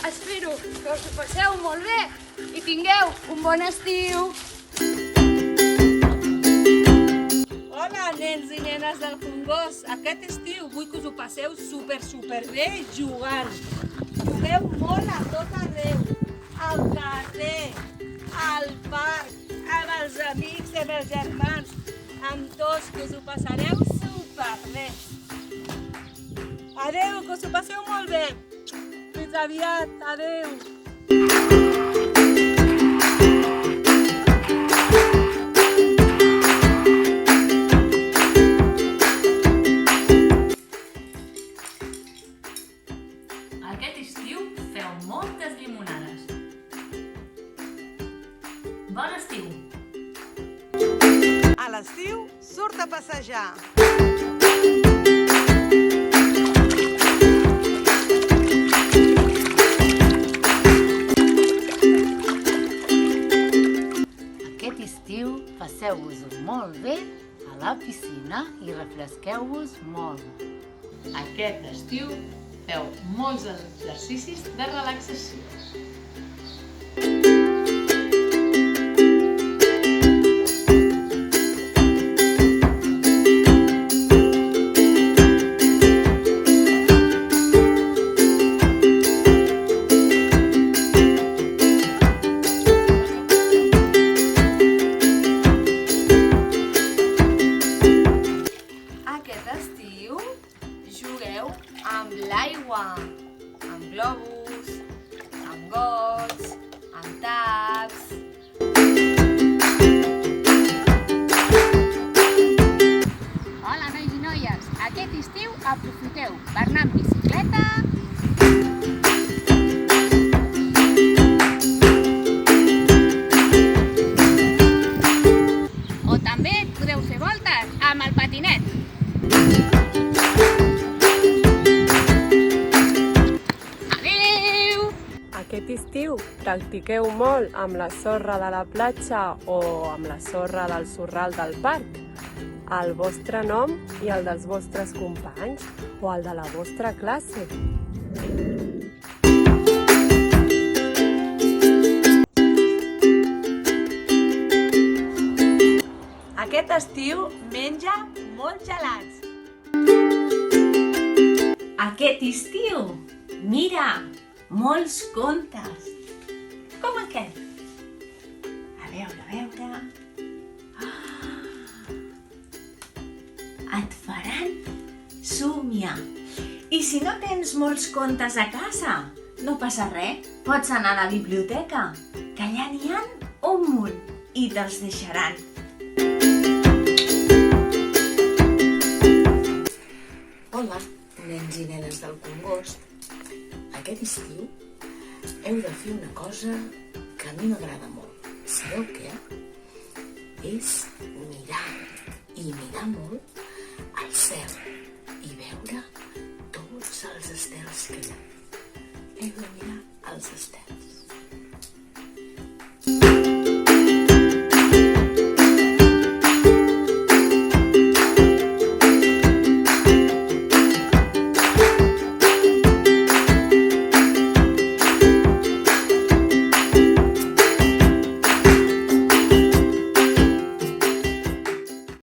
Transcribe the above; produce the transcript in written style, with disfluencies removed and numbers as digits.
Espero que us ho passeu molt bé i tingueu un bon estiu. Hola, nens i nenes del Congost. Aquest estiu vull que us ho passeu super bé jugant. Jugueu molt a tot arreu, al carrer, al parc, amb els amics, amb els germans, amb tots, que us ho passareu super bé. Adeu, que us ho passeu molt bé. Fins aviat, adeu. Aquest estiu feu moltes llimonades. Bon estiu! A l'estiu, surt a passejar. Aquest estiu passeu-vos-ho molt bé a la piscina i refresqueu-vos molt. Aquest estiu feu molts exercicis de relaxació. Aquest estiu jugueu amb l'aigua, amb globus, amb gots, amb taps. Hola, nois i noies! Aquest estiu aprofiteu per anar amb bicicleta, o també podeu fer voltes amb el patinet. Adéu! Aquest estiu practiqueu molt amb la sorra de la platja o amb la sorra del sorral del parc, el vostre nom i el dels vostres companys o el de la vostra classe. Aquest estiu menja molts gelats. Aquest estiu, mira, molts contes. Com aquest. A veure. Et faran somiar. I si no tens molts contes a casa, no passa res. Pots anar a la biblioteca, que allà n'hi ha un munt i te'ls deixaran. Hola, nens i nenes del Congost. Aquest estiu heu de fer una cosa que a mi m'agrada molt. Sabeu què? És mirar, i mirar molt, al cel i veure tots els estels que hi ha. Heu de mirar els estels.